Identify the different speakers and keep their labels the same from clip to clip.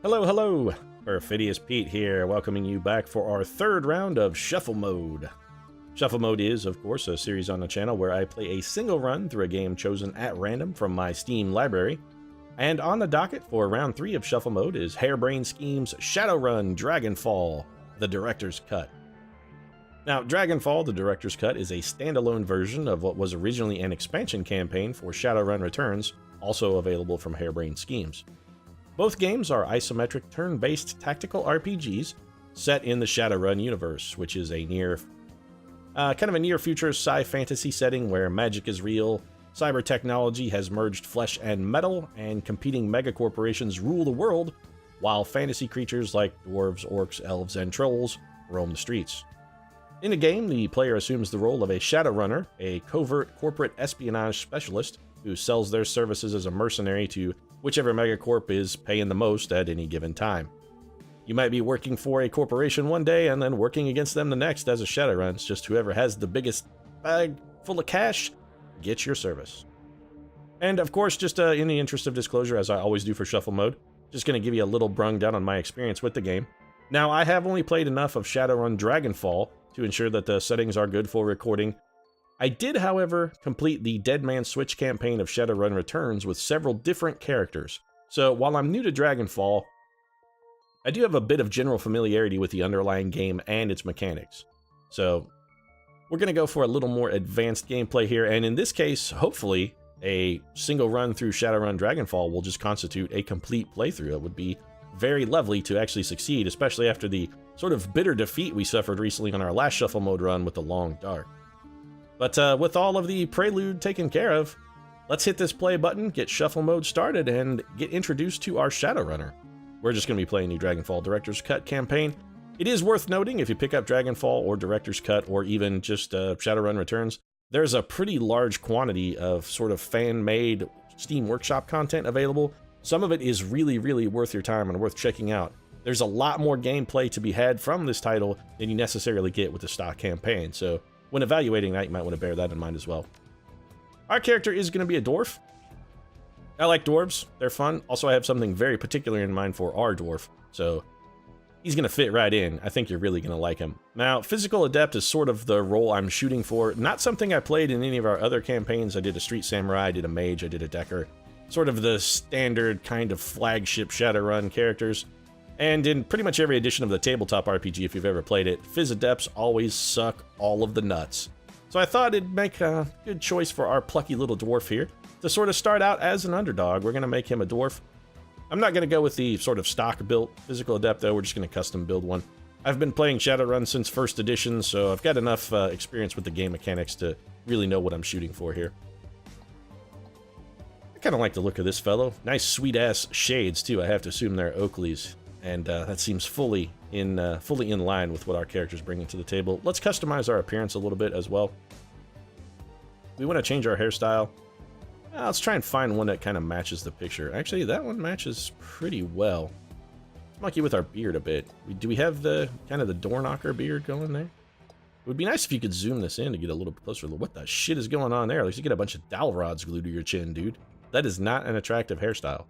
Speaker 1: Hello, hello! Perfidious Pete here, welcoming you back for our third round of Shuffle Mode. Shuffle Mode is, of course, a series on the channel where I play a single run through a game chosen at random from my Steam library. And on the docket for round 3 of Shuffle Mode is Harebrained Schemes Shadowrun Dragonfall, the Director's Cut. Now, Dragonfall, the Director's Cut, is a standalone version of what was originally an expansion campaign for Shadowrun Returns, also available from Harebrained Schemes. Both games are isometric turn-based tactical RPGs set in the Shadowrun universe, which is a kind of a near-future sci-fantasy setting where magic is real, cyber technology has merged flesh and metal, and competing megacorporations rule the world, while fantasy creatures like dwarves, orcs, elves, and trolls roam the streets. In the game, the player assumes the role of a Shadowrunner, a covert corporate espionage specialist who sells their services as a mercenary to whichever megacorp is paying the most at any given time. You might be working for a corporation one day and then working against them the next as a Shadowrun. It's just whoever has the biggest bag full of cash gets your service. And of course, just in the interest of disclosure, as I always do for Shuffle Mode, just going to give you a little brung down on my experience with the game. Now, I have only played enough of Shadowrun Dragonfall to ensure that the settings are good for recording. I did, however, complete the Dead Man Switch campaign of Shadowrun Returns with several different characters. So while I'm new to Dragonfall, I do have a bit of general familiarity with the underlying game and its mechanics. So we're going to go for a little more advanced gameplay here, and in this case, hopefully, a single run through Shadowrun Dragonfall will just constitute a complete playthrough. It would be very lovely to actually succeed, especially after the sort of bitter defeat we suffered recently on our last Shuffle Mode run with the Long Dark. But with all of the prelude taken care of, let's hit this play button, get Shuffle Mode started, and get introduced to our Shadowrunner. We're just going to be playing the Dragonfall Director's Cut campaign. It is worth noting, if you pick up Dragonfall or Director's Cut, or even just Shadowrun Returns, there's a pretty large quantity of sort of fan-made Steam Workshop content available. Some of it is really, really worth your time and worth checking out. There's a lot more gameplay to be had from this title than you necessarily get with the stock campaign, so when evaluating that, you might want to bear that in mind as well. Our character is going to be a dwarf. I like dwarves. They're fun. Also, I have something very particular in mind for our dwarf, so he's going to fit right in. I think you're really going to like him. Now, Physical Adept is sort of the role I'm shooting for. Not something I played in any of our other campaigns. I did a Street Samurai, I did a Mage, I did a Decker. Sort of the standard kind of flagship Shadowrun characters. And in pretty much every edition of the tabletop RPG, if you've ever played it, Phys Adepts always suck all of the nuts. So I thought it'd make a good choice for our plucky little dwarf here to sort of start out as an underdog. We're going to make him a dwarf. I'm not going to go with the sort of stock-built Physical Adept, though. We're just going to custom build one. I've been playing Shadowrun since first edition, so I've got enough experience with the game mechanics to really know what I'm shooting for here. I kind of like the look of this fellow. Nice sweet-ass shades, too. I have to assume they're Oakley's. And that seems fully in line with what our character's bringing to the table. Let's customize our appearance a little bit as well. We want to change our hairstyle. Let's try and find one that kind of matches the picture. Actually, that one matches pretty well. Let's monkey with our beard a bit. Do we have the kind of the door knocker beard going there? It would be nice if you could zoom this in to get a little bit closer. What the shit is going on there? At least you get a bunch of dowel rods glued to your chin, dude. That is not an attractive hairstyle.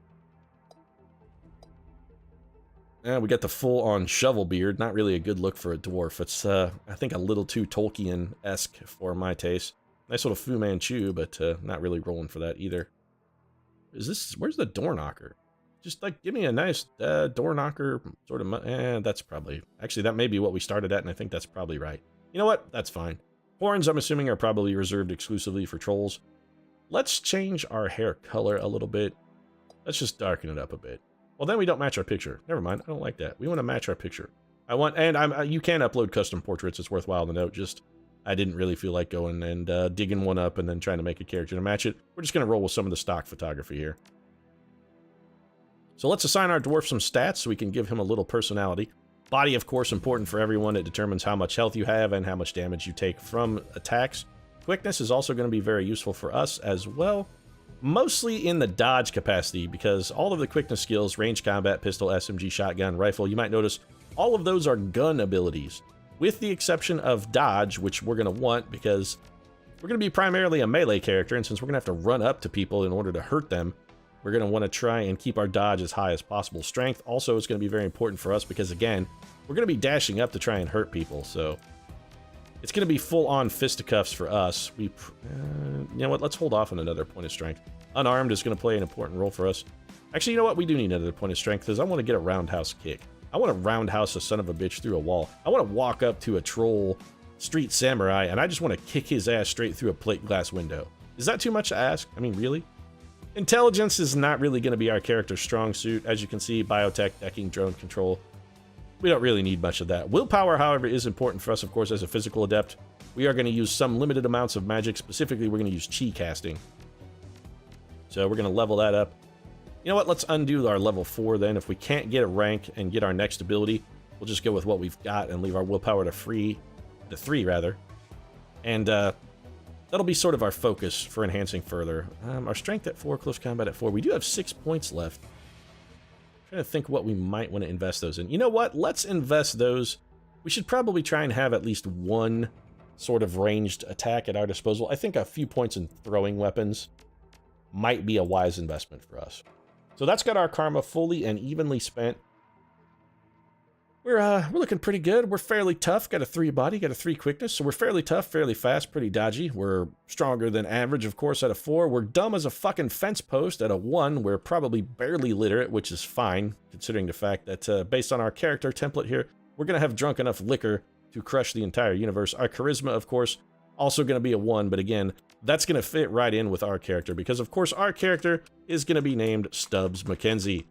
Speaker 1: We got the full-on shovel beard. Not really a good look for a dwarf. It's, I think, a little too Tolkien-esque for my taste. Nice little Fu Manchu, but not really rolling for that either. Where's the door knocker? Just, like, give me a nice door knocker sort of... that's probably... Actually, that may be what we started at, and I think that's probably right. You know what? That's fine. Horns, I'm assuming, are probably reserved exclusively for trolls. Let's change our hair color a little bit. Let's just darken it up a bit. Well, then we don't match our picture. Never mind. I don't like that. We want to match our picture. You can upload custom portraits. It's worthwhile to note. Just, I didn't really feel like going and digging one up and then trying to make a character to match it. We're just going to roll with some of the stock photography here. So let's assign our dwarf some stats so we can give him a little personality. Body, of course, important for everyone. It determines how much health you have and how much damage you take from attacks. Quickness is also going to be very useful for us as well. Mostly in the dodge capacity, because all of the quickness skills, range combat, pistol, SMG, shotgun, rifle, you might notice all of those are gun abilities, with the exception of dodge, which we're going to want because we're going to be primarily a melee character, and since we're going to have to run up to people in order to hurt them, We're going to want to try and keep our dodge as high as possible. Strength also is going to be very important for us because, again, we're going to be dashing up to try and hurt people. So it's going to be full-on fisticuffs for us. You know what? Let's hold off on another point of strength. Unarmed is going to play an important role for us. Actually, you know what? We do need another point of strength because I want to get a roundhouse kick. I want to roundhouse a son of a bitch through a wall. I want to walk up to a troll street samurai, and I just want to kick his ass straight through a plate glass window. Is that too much to ask? I mean, really? Intelligence is not really going to be our character's strong suit. As you can see, biotech, decking, drone control. We don't really need much of that. Willpower, however, is important for us, of course, as a physical adept. We are going to use some limited amounts of magic. Specifically, we're going to use chi casting. So we're going to level that up. You know what? Let's undo our level 4 then. If we can't get a rank and get our next ability, we'll just go with what we've got and leave our willpower to 3, rather. And that'll be sort of our focus for enhancing further. Our strength at 4, close combat at 4. We do have 6 points left. I'm trying to think what we might want to invest those in. You know what? Let's invest those. We should probably try and have at least one sort of ranged attack at our disposal. I think a few points in throwing weapons might be a wise investment for us. So that's got our karma fully and evenly spent. We're looking pretty good. We're fairly tough. Got a 3 body, got a 3 quickness, so we're fairly tough, fairly fast, pretty dodgy. We're stronger than average, of course, at a 4. We're dumb as a fucking fence post at a 1. We're probably barely literate, which is fine, considering the fact that based on our character template here, we're going to have drunk enough liquor to crush the entire universe. Our charisma, of course, also going to be a 1, but again, that's going to fit right in with our character because, of course, our character is going to be named Stubbs McKenzie.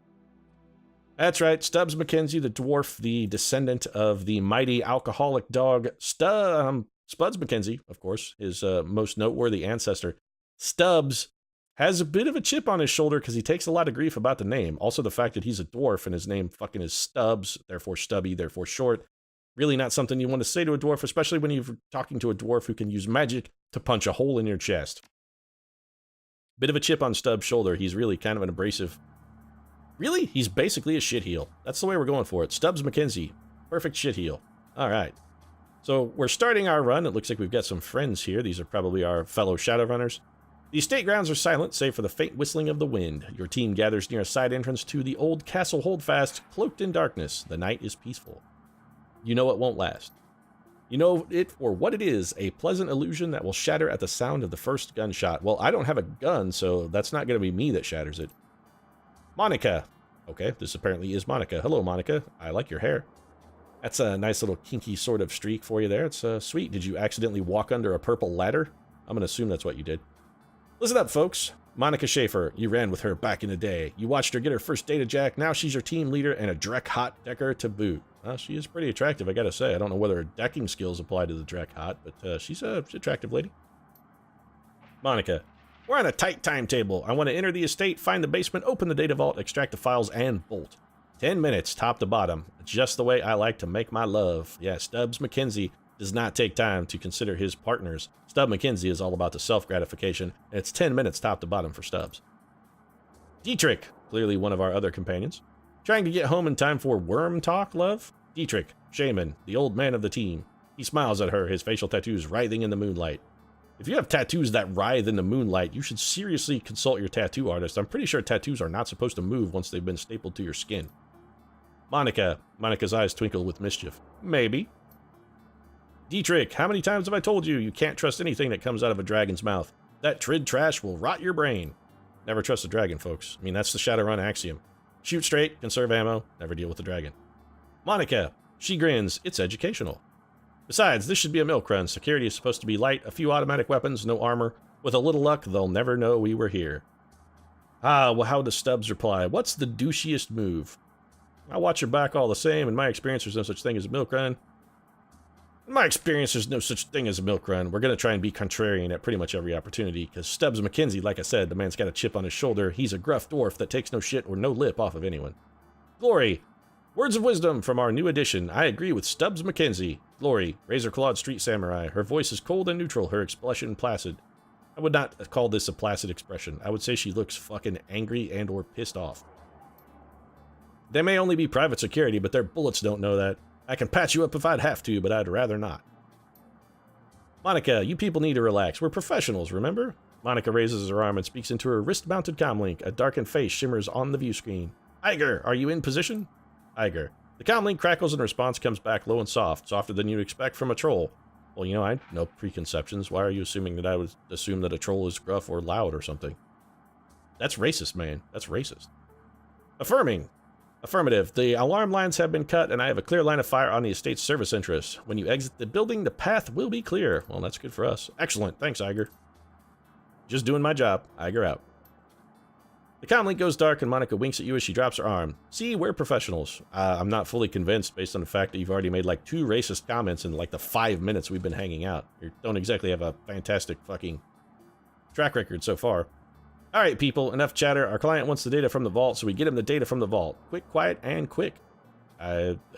Speaker 1: That's right, Stubbs McKenzie, the dwarf, the descendant of the mighty alcoholic dog Spuds McKenzie, of course, his most noteworthy ancestor. Stubbs has a bit of a chip on his shoulder because he takes a lot of grief about the name. Also, the fact that he's a dwarf and his name fucking is Stubbs, therefore stubby, therefore short. Really not something you want to say to a dwarf, especially when you're talking to a dwarf who can use magic to punch a hole in your chest. Bit of a chip on Stubbs' shoulder. He's really kind of an abrasive. Really? He's basically a shitheel. That's the way we're going for it. Stubbs McKenzie. Perfect shitheel. All right. So we're starting our run. It looks like we've got some friends here. These are probably our fellow Shadowrunners. The estate grounds are silent, save for the faint whistling of the wind. Your team gathers near a side entrance to the old castle holdfast, cloaked in darkness. The night is peaceful. You know it won't last. You know it for what it is, a pleasant illusion that will shatter at the sound of the first gunshot. Well, I don't have a gun, so that's not going to be me that shatters it. Monica. Okay, this apparently is Monica. Hello, Monica. I like your hair. That's a nice little kinky sort of streak for you there. It's sweet. Did you accidentally walk under a purple ladder? I'm going to assume that's what you did. Listen up, folks. Monica Schaefer, you ran with her back in the day. You watched her get her first data jack. Now she's your team leader and a Drek Hot decker to boot. Well, she is pretty attractive, I gotta say. I don't know whether her decking skills apply to the Drek Hot, but she's an attractive lady. Monica, we're on a tight timetable. I want to enter the estate, find the basement, open the data vault, extract the files, and bolt. 10 minutes, top to bottom. Just the way I like to make my love. Yeah, Stubbs McKenzie does not take time to consider his partners. Stubbs McKenzie is all about the self-gratification, and it's 10 minutes top to bottom for Stubbs. Dietrich, clearly one of our other companions. Trying to get home in time for worm talk, love? Dietrich, shaman, the old man of the team. He smiles at her, his facial tattoos writhing in the moonlight. If you have tattoos that writhe in the moonlight, you should seriously consult your tattoo artist. I'm pretty sure tattoos are not supposed to move once they've been stapled to your skin. Monica. Monica's eyes twinkle with mischief. Maybe. Dietrich, how many times have I told you you can't trust anything that comes out of a dragon's mouth? That trid trash will rot your brain. Never trust a dragon, folks. I mean, that's the Shadowrun axiom. Shoot straight, conserve ammo, never deal with the dragon. Monica. She grins. It's educational. Besides, this should be a milk run. Security is supposed to be light, a few automatic weapons, no armor. With a little luck, they'll never know we were here. Ah, well, how does Stubbs reply? What's the douchiest move? I watch your back all the same. In my experience, there's no such thing as a milk run. In my experience, there's no such thing as a milk run. We're going to try and be contrarian at pretty much every opportunity, because Stubbs McKenzie, like I said, the man's got a chip on his shoulder. He's a gruff dwarf that takes no shit or no lip off of anyone. Glory. Words of wisdom from our new addition. I agree with Stubbs McKenzie. Glory, razor-clawed street samurai. Her voice is cold and neutral, her expression placid. I would not call this a placid expression. I would say she looks fucking angry and or pissed off. They may only be private security, but their bullets don't know that. I can patch you up if I'd have to, but I'd rather not. Monica, you people need to relax. We're professionals, remember? Monica raises her arm and speaks into her wrist-mounted comlink. A darkened face shimmers on the view screen. Iger, are you in position? Iger. The comlink crackles and response comes back low and soft, softer than you'd expect from a troll. Well, you know, I have no preconceptions. Why are you assuming that I would assume that a troll is gruff or loud or something? That's racist, man. That's racist. Affirming. Affirmative. The alarm lines have been cut, and I have a clear line of fire on the estate's service interests. When you exit the building, the path will be clear. Well, that's good for us. Excellent. Thanks, Iger. Just doing my job. Iger out. The comlink goes dark, and Monica winks at you as she drops her arm. See, we're professionals. I'm not fully convinced based on the fact that you've already made like 2 racist comments in like the 5 minutes we've been hanging out. You don't exactly have a fantastic fucking track record so far. Alright, people, enough chatter. Our client wants the data from the vault, so we get him the data from the vault. Quick, quiet, and quick.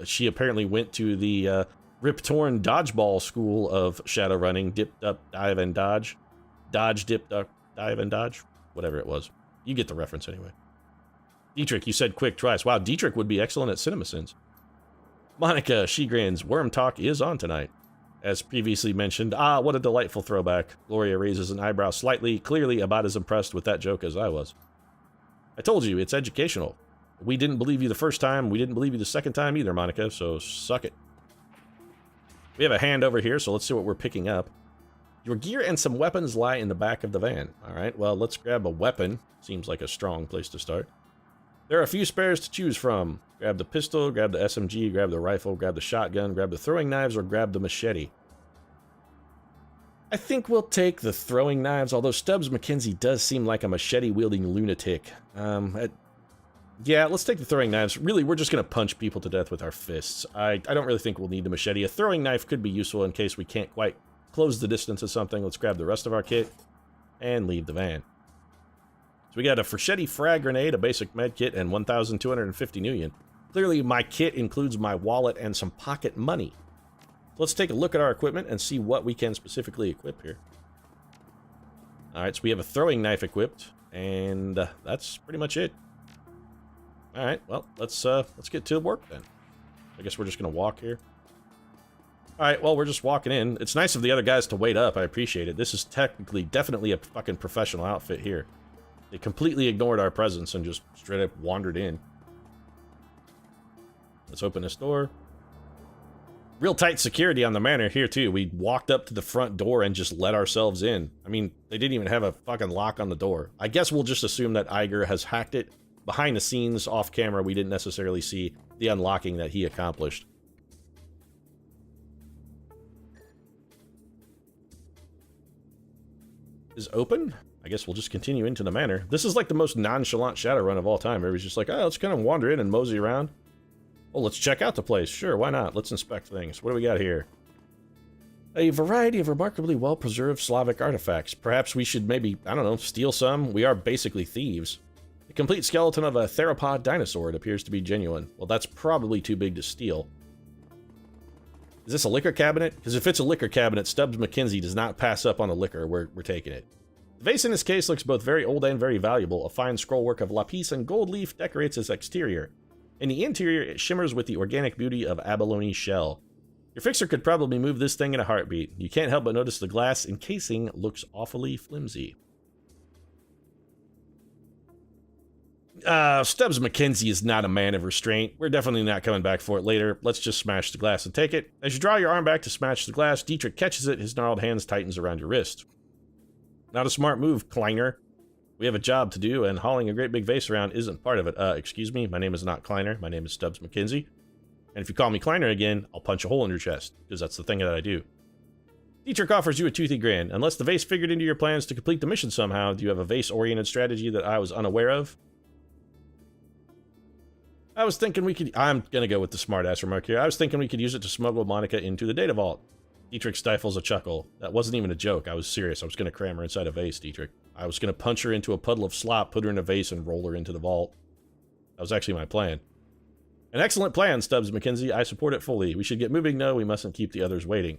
Speaker 1: She apparently went to the Rip-Torn Dodgeball School of Shadowrunning. Dip, up, dive, and dodge. Dodge, dip, duck, dive, and dodge. Whatever it was. You get the reference anyway. Dietrich, you said quick twice. Wow, Dietrich would be excellent at CinemaSins. Monica, she grins. Worm Talk is on tonight. As previously mentioned, what a delightful throwback. Gloria raises an eyebrow slightly, clearly about as impressed with that joke as I was. I told you, it's educational. We didn't believe you the first time, we didn't believe you the second time either, Monica, so suck it. We have a hand over here, so let's see what we're picking up. Your gear and some weapons lie in the back of the van. Alright, well, let's grab a weapon. Seems like a strong place to start. There are a few spares to choose from. Grab the pistol, grab the SMG, grab the rifle, grab the shotgun, grab the throwing knives, or grab the machete. I think we'll take the throwing knives, although Stubbs McKenzie does seem like a machete-wielding lunatic. Yeah, let's take the throwing knives. Really, we're just going to punch people to death with our fists. I don't really think we'll need the machete. A throwing knife could be useful in case we can't quite close the distance of something. Let's grab the rest of our kit and leave the van. So we got a Frschetti frag grenade, a basic med kit, and 1,250 Nuyen. Clearly, my kit includes my wallet and some pocket money. Let's take a look at our equipment and see what we can specifically equip here. Alright, so we have a throwing knife equipped, and that's pretty much it. Alright, well, let's get to work then. I guess we're just going to walk here. Alright, well, we're just walking in. It's nice of the other guys to wait up. I appreciate it. This is technically, definitely a fucking professional outfit here. They completely ignored our presence and just straight up wandered in. Let's open this door. Real tight security on the manor here, too. We walked up to the front door and just let ourselves in. I mean, they didn't even have a fucking lock on the door. I guess we'll just assume that Iger has hacked it. Behind the scenes, off camera, we didn't necessarily see the unlocking that he accomplished. Is open? I guess we'll just continue into the manor. This is like the most nonchalant Shadowrun of all time. Everybody's just like, oh, let's kind of wander in and mosey around. Oh, let's check out the place. Sure, why not? Let's inspect things. What do we got here? A variety of remarkably well-preserved Slavic artifacts. Perhaps we should maybe, I don't know, steal some? We are basically thieves. A complete skeleton of a theropod dinosaur. It appears to be genuine. Well, that's probably too big to steal. Is this a liquor cabinet? Because if it's a liquor cabinet, Stubbs McKenzie does not pass up on the liquor. We're taking it. The vase in this case looks both very old and very valuable. A fine scrollwork of lapis and gold leaf decorates its exterior. In the interior, it shimmers with the organic beauty of abalone shell. Your fixer could probably move this thing in a heartbeat. You can't help but notice the glass encasing looks awfully flimsy. Stubbs McKenzie is not a man of restraint. We're definitely not coming back for it later. Let's just smash the glass and take it. As you draw your arm back to smash the glass, Dietrich catches it. His gnarled hands tightens around your wrist. Not a smart move, Kleiner. We have a job to do, and hauling a great big vase around isn't part of it. Excuse me, my name is not Kleiner. My name is Stubbs McKenzie. And if you call me Kleiner again, I'll punch a hole in your chest, because that's the thing that I do. Dietrich offers you a toothy grin. Unless the vase figured into your plans to complete the mission somehow, do you have a vase-oriented strategy that I was unaware of? I was thinking we could... I'm gonna go with the smart-ass remark here. I was thinking we could use it to smuggle Monica into the data vault. Dietrich stifles a chuckle. That wasn't even a joke. I was serious. I was gonna cram her inside a vase, Dietrich. I was gonna punch her into a puddle of slop, put her in a vase, and roll her into the vault. That was actually my plan. An excellent plan, Stubbs McKenzie. I support it fully. We should get moving. No, we mustn't keep the others waiting.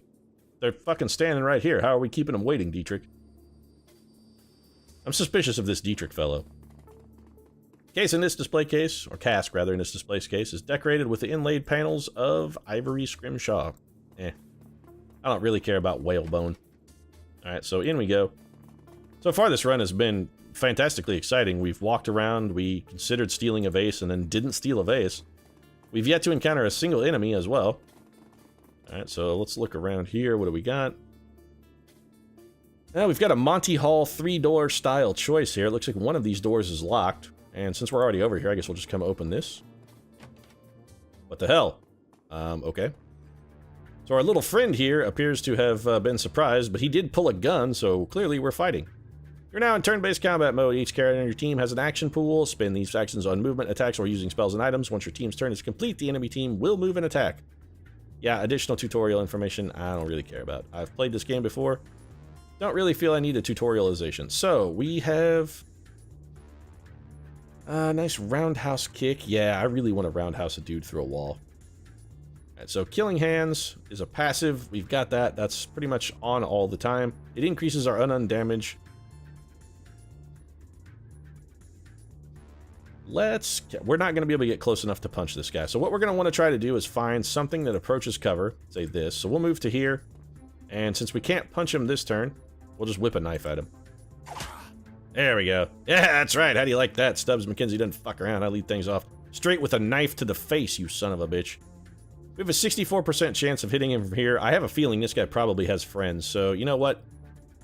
Speaker 1: They're fucking standing right here. How are we keeping them waiting, Dietrich? I'm suspicious of this Dietrich fellow. Case in this display case, or cask rather in this display case, is decorated with the inlaid panels of ivory scrimshaw. I don't really care about whalebone. Alright, so in we go. So far, this run has been fantastically exciting. We've walked around, we considered stealing a vase, and then didn't steal a vase. We've yet to encounter a single enemy as well. Alright, so let's look around here. What do we got? Now, we've got a Monty Hall 3-door style choice here. It looks like one of these doors is locked. And since we're already over here, I guess we'll just come open this. What the hell? Okay. So our little friend here appears to have been surprised, but he did pull a gun, so clearly we're fighting. You're now in turn-based combat mode. Each character on your team has an action pool. Spend these actions on movement, attacks, or using spells and items. Once your team's turn is complete, the enemy team will move and attack. Yeah, additional tutorial information I don't really care about. I've played this game before. Don't really feel I need a tutorialization. So, we have a nice roundhouse kick. Yeah, I really want to roundhouse a dude through a wall. Alright, so Killing Hands is a passive. We've got that. That's pretty much on all the time. It increases our unarmed damage. We're not going to be able to get close enough to punch this guy. So what we're going to want to try to do is find something that approaches cover. Say this. So we'll move to here. And since we can't punch him this turn, we'll just whip a knife at him. There we go. Yeah, that's right. How do you like that? Stubbs McKenzie doesn't fuck around. I lead things off straight with a knife to the face, you son of a bitch. We have a 64% chance of hitting him from here. I have a feeling this guy probably has friends. So, you know what?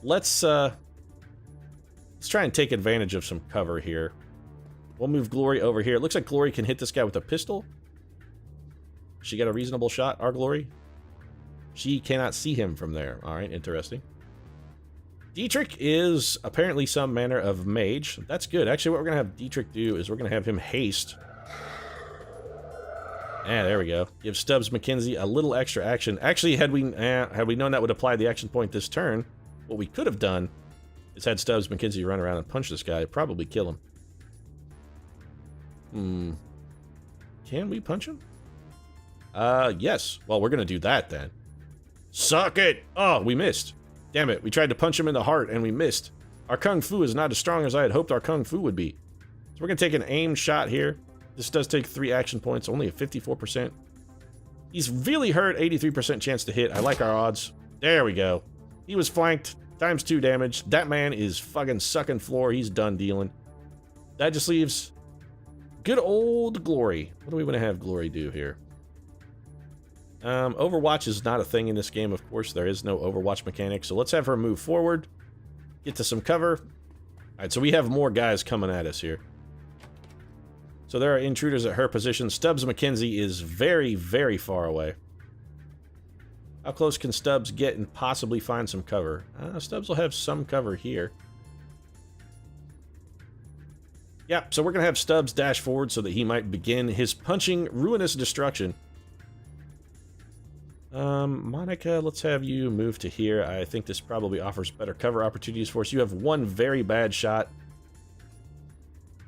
Speaker 1: Let's try and take advantage of some cover here. We'll move Glory over here. It looks like Glory can hit this guy with a pistol. She got a reasonable shot, our Glory. She cannot see him from there. Alright, interesting. Dietrich is apparently some manner of mage. That's good. Actually, what we're going to have Dietrich do is we're going to have him haste. Yeah, there we go. Give Stubbs McKenzie a little extra action. Actually, had we known that would apply the action point this turn, what we could have done is had Stubbs McKenzie run around and punch this guy. Probably kill him. Can we punch him? Yes. Well, we're gonna do that then. Suck it! Oh, we missed. Damn it, we tried to punch him in the heart and we missed. Our Kung Fu is not as strong as I had hoped our Kung Fu would be. So we're gonna take an aim shot here. This does take 3 action points, only a 54%. He's really hurt, 83% chance to hit. I like our odds. There we go. He was flanked, times 2 damage. That man is fucking sucking floor. He's done dealing. That just leaves good old Glory. What do we want to have Glory do here? Overwatch is not a thing in this game, of course. There is no Overwatch mechanic. So let's have her move forward. Get to some cover. Alright, so we have more guys coming at us here. So there are intruders at her position. Stubbs McKenzie is very, very far away. How close can Stubbs get and possibly find some cover? Stubbs will have some cover here. Yep, so we're going to have Stubbs dash forward so that he might begin his punching ruinous destruction. Monica, let's have you move to here. I think this probably offers better cover opportunities for us. You have one very bad shot.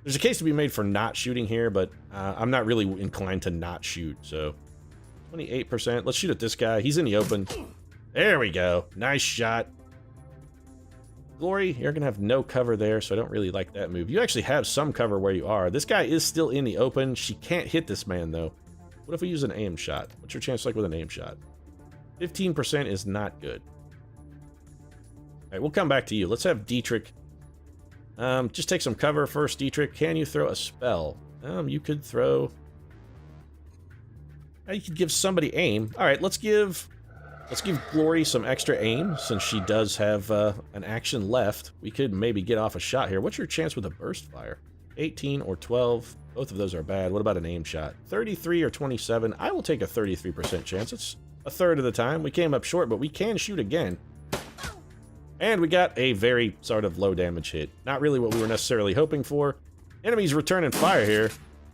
Speaker 1: There's a case to be made for not shooting here, but I'm not really inclined to not shoot, so 28%. Let's shoot at this guy. He's in the open. There we go. Nice shot. Glory, you're going to have no cover there, so I don't really like that move. You actually have some cover where you are. This guy is still in the open. She can't hit this man, though. What if we use an aim shot? What's your chance like with an aim shot? 15% is not good. All right, we'll come back to you. Let's have Dietrich. Just take some cover first, Dietrich. Can you throw a spell? You could throw... You could give somebody aim. All right, let's give Glory some extra aim, since she does have an action left. We could maybe get off a shot here. What's your chance with a burst fire? 18 or 12. Both of those are bad. What about an aim shot? 33 or 27. I will take a 33% chance. It's a third of the time. We came up short, but we can shoot again. And we got a very sort of low damage hit. Not really what we were necessarily hoping for. Enemies returning fire here.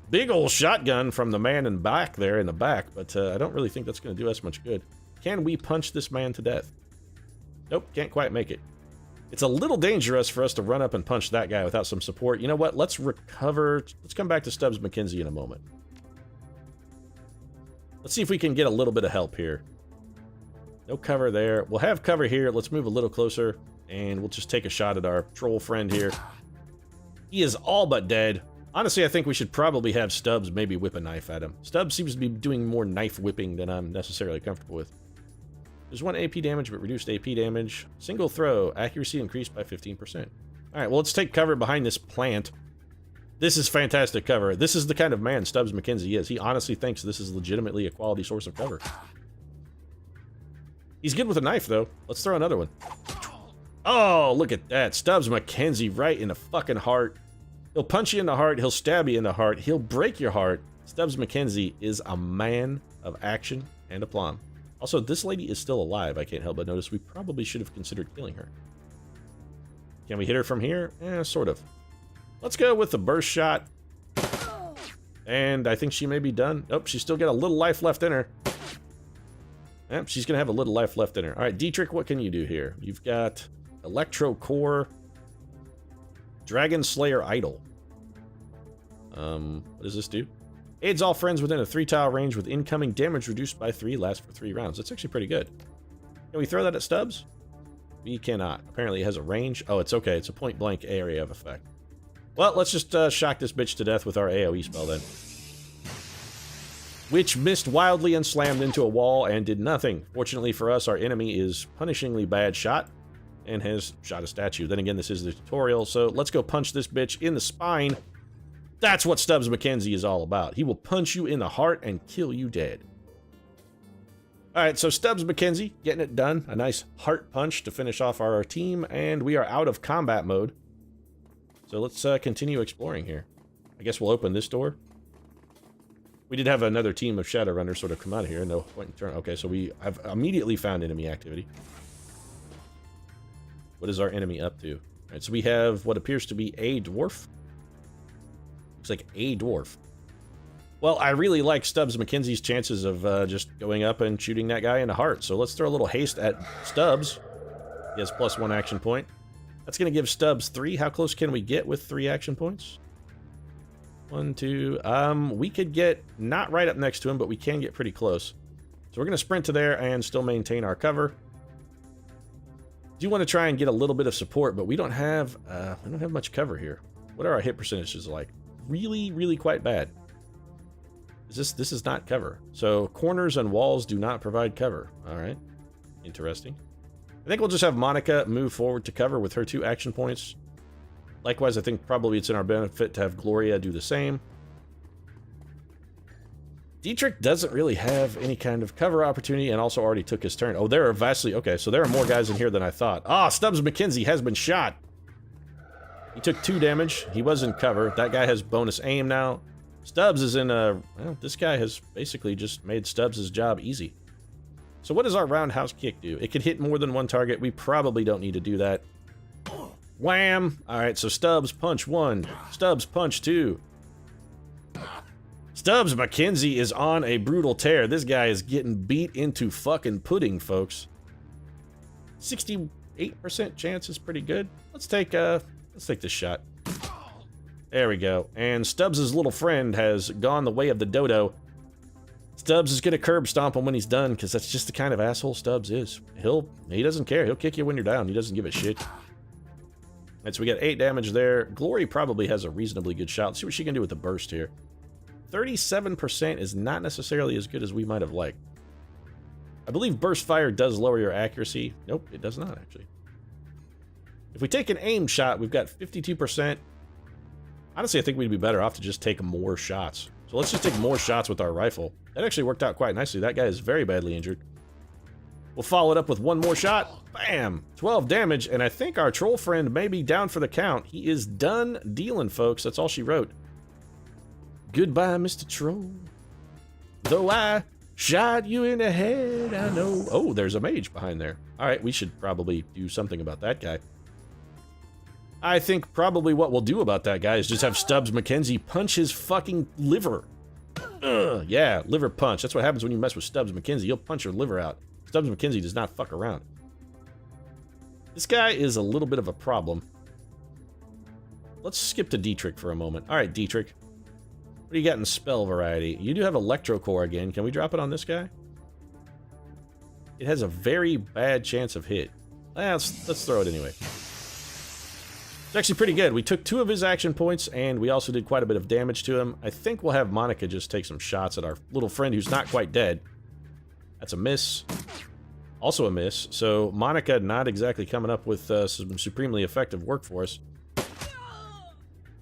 Speaker 1: Big old shotgun from the man in back there in the back, but I don't really think that's going to do us much good. Can we punch this man to death? Nope, can't quite make it. It's a little dangerous for us to run up and punch that guy without some support. You know what? Let's recover. Let's come back to Stubbs McKenzie in a moment. Let's see if we can get a little bit of help here. No cover there. We'll have cover here. Let's move a little closer, and we'll just take a shot at our troll friend here. He is all but dead. Honestly, I think we should probably have Stubbs maybe whip a knife at him. Stubbs seems to be doing more knife whipping than I'm necessarily comfortable with. There's 1 AP damage, but reduced AP damage. Single throw. Accuracy increased by 15%. Alright, well, let's take cover behind this plant. This is fantastic cover. This is the kind of man Stubbs McKenzie is. He honestly thinks this is legitimately a quality source of cover. He's good with a knife, though. Let's throw another one. Oh, look at that. Stubbs McKenzie right in the fucking heart. He'll punch you in the heart. He'll stab you in the heart. He'll break your heart. Stubbs McKenzie is a man of action and aplomb. Also, this lady is still alive. I can't help but notice we probably should have considered killing her. Can we hit her from here? Eh, sort of. Let's go with the burst shot. And I think she may be done. Nope, she's still got a little life left in her. Yep, she's going to have a little life left in her. All right, Dietrich, what can you do here? You've got Electro Core, Dragon Slayer Idol. What does this do? Aids all friends within a 3-tile range with incoming damage reduced by 3, lasts for 3 rounds. That's actually pretty good. Can we throw that at Stubbs? We cannot. Apparently it has a range. Oh, it's okay. It's a point-blank area of effect. Well, let's just shock this bitch to death with our AoE spell then. Which missed wildly and slammed into a wall and did nothing. Fortunately for us, our enemy is punishingly bad shot and has shot a statue. Then again, this is the tutorial, so let's go punch this bitch in the spine. That's what Stubbs McKenzie is all about. He will punch you in the heart and kill you dead. Alright, so Stubbs McKenzie getting it done. A nice heart punch to finish off our team, and we are out of combat mode. So let's continue exploring here. I guess we'll open this door. We did have another team of Shadowrunners sort of come out of here. No point in turn. Okay, so we have immediately found enemy activity. What is our enemy up to? Alright, so we have what appears to be a dwarf. Looks like a dwarf. Well, I really like Stubbs McKenzie's chances of just going up and shooting that guy in the heart. So let's throw a little haste at Stubbs. He has +1 action point. That's going to give Stubbs 3. How close can we get with 3 action points? 1, 2. We could get not right up next to him, but we can get pretty close. So we're going to sprint to there and still maintain our cover. Do want to try and get a little bit of support, but we don't have much cover here. What are our hit percentages like? Really, really quite bad. This is not cover. So corners and walls do not provide cover. All right. Interesting. I think we'll just have Monica move forward to cover with her 2 action points. Likewise, I think probably it's in our benefit to have Gloria do the same. Dietrich doesn't really have any kind of cover opportunity and also already took his turn. Oh, there are vastly... Okay, so there are more guys in here than I thought. Ah, Stubbs McKenzie has been shot. He took 2 damage. He was in cover. That guy has bonus aim now. Stubbs is in a... Well, this guy has basically just made Stubbs' job easy. So what does our roundhouse kick do? It could hit more than 1 target. We probably don't need to do that. Wham! Alright, so Stubbs punch 1. Stubbs punch 2. Stubbs McKenzie is on a brutal tear. This guy is getting beat into fucking pudding, folks. 68% chance is pretty good. Let's take this shot. There we go. And Stubbs' little friend has gone the way of the dodo. Stubbs is gonna curb stomp him when he's done, because that's just the kind of asshole Stubbs is. He doesn't care. He'll kick you when you're down. He doesn't give a shit. Alright, so we got 8 damage there. Glory probably has a reasonably good shot. Let's see what she can do with the burst here. 37% is not necessarily as good as we might have liked. I believe burst fire does lower your accuracy. Nope, it does not, actually. If we take an aim shot, we've got 52%. Honestly, I think we'd be better off to just take more shots. So let's just take more shots with our rifle. That actually worked out quite nicely. That guy is very badly injured. We'll follow it up with 1 more shot. Bam! 12 damage, and I think our troll friend may be down for the count. He is done dealing, folks. That's all she wrote. Goodbye, Mr. Troll. Though I shot you in the head, I know. Oh, there's a mage behind there. Alright, we should probably do something about that guy. I think probably what we'll do about that guy is just have Stubbs McKenzie punch his fucking liver. Yeah, liver punch. That's what happens when you mess with Stubbs McKenzie. He'll punch your liver out. Stubbs McKenzie does not fuck around. This guy is a little bit of a problem. Let's skip to Dietrich for a moment. Alright, Dietrich. What do you got in spell variety? You do have Electro Core again. Can we drop it on this guy? It has a very bad chance of hit. Let's throw it anyway. It's actually pretty good. We took 2 of his action points, and we also did quite a bit of damage to him. I think we'll have Monica just take some shots at our little friend who's not quite dead. That's a miss. Also a miss. So Monica not exactly coming up with some supremely effective work for us.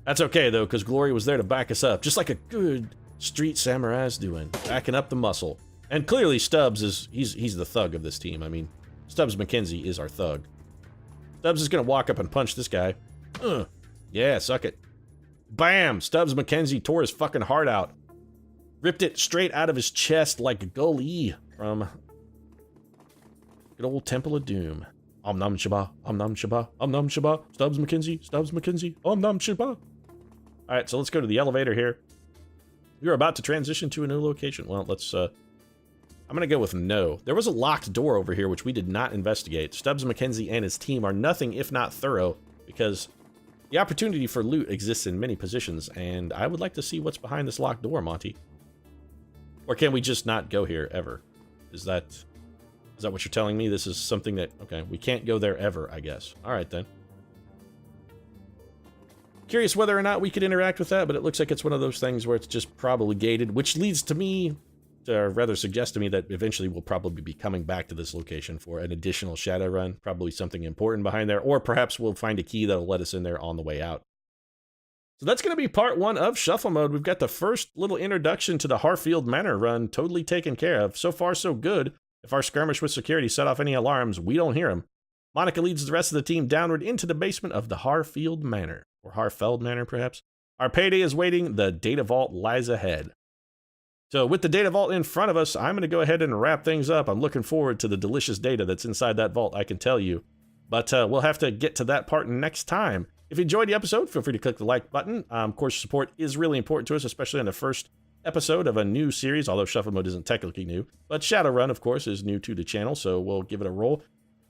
Speaker 1: That's okay, though, because Glory was there to back us up, just like a good street samurai's doing, backing up the muscle. And clearly Stubbs is, he's the thug of this team. I mean, Stubbs McKenzie is our thug. Stubbs is going to walk up and punch this guy. Yeah, suck it. Bam! Stubbs McKenzie tore his fucking heart out. Ripped it straight out of his chest like a gully from good old Temple of Doom. Om Nam Shaba, Om Nam Shaba, Om Nam Shaba, Stubbs McKenzie, Om Nam Shaba. Alright, so let's go to the elevator here. We're about to transition to a new location. Well, let's, I'm gonna go with no. There was a locked door over here, which we did not investigate. Stubbs McKenzie and his team are nothing if not thorough, because the opportunity for loot exists in many positions, and I would like to see what's behind this locked door, Monty. Or can we just not go here ever? Is that what you're telling me? This is something that, okay, we can't go there ever, I guess. Alright then. Curious whether or not we could interact with that, but it looks like it's one of those things where it's just probably gated, which leads to me, or rather suggests to me that eventually we'll probably be coming back to this location for an additional Shadowrun, probably something important behind there, or perhaps we'll find a key that'll let us in there on the way out. So that's going to be part 1 of Shuffle Mode. We've got the first little introduction to the Harebrained Manor run totally taken care of. So far, so good. If our skirmish with security set off any alarms, we don't hear them. Monica leads the rest of the team downward into the basement of the Harebrained Manor. Or Harfeld Manor, perhaps. Our payday is waiting. The data vault lies ahead. So with the data vault in front of us, I'm going to go ahead and wrap things up. I'm looking forward to the delicious data that's inside that vault, I can tell you. But we'll have to get to that part next time. If you enjoyed the episode, feel free to click the like button. Of course, support is really important to us, especially on the first episode of a new series, although Shuffle Mode isn't technically new. But Shadowrun, of course, is new to the channel, so we'll give it a roll.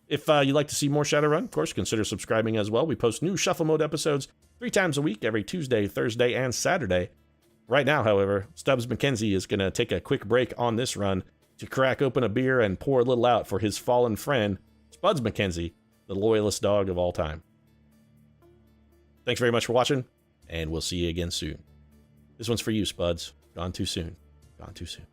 Speaker 1: If you'd like to see more Shadowrun, of course, consider subscribing as well. We post new Shuffle Mode episodes 3 times a week, every Tuesday, Thursday, and Saturday. Right now, however, Stubbs McKenzie is going to take a quick break on this run to crack open a beer and pour a little out for his fallen friend, Stubbs McKenzie, the loyalist dog of all time. Thanks very much for watching, and we'll see you again soon. This one's for you, Spuds. Gone too soon. Gone too soon.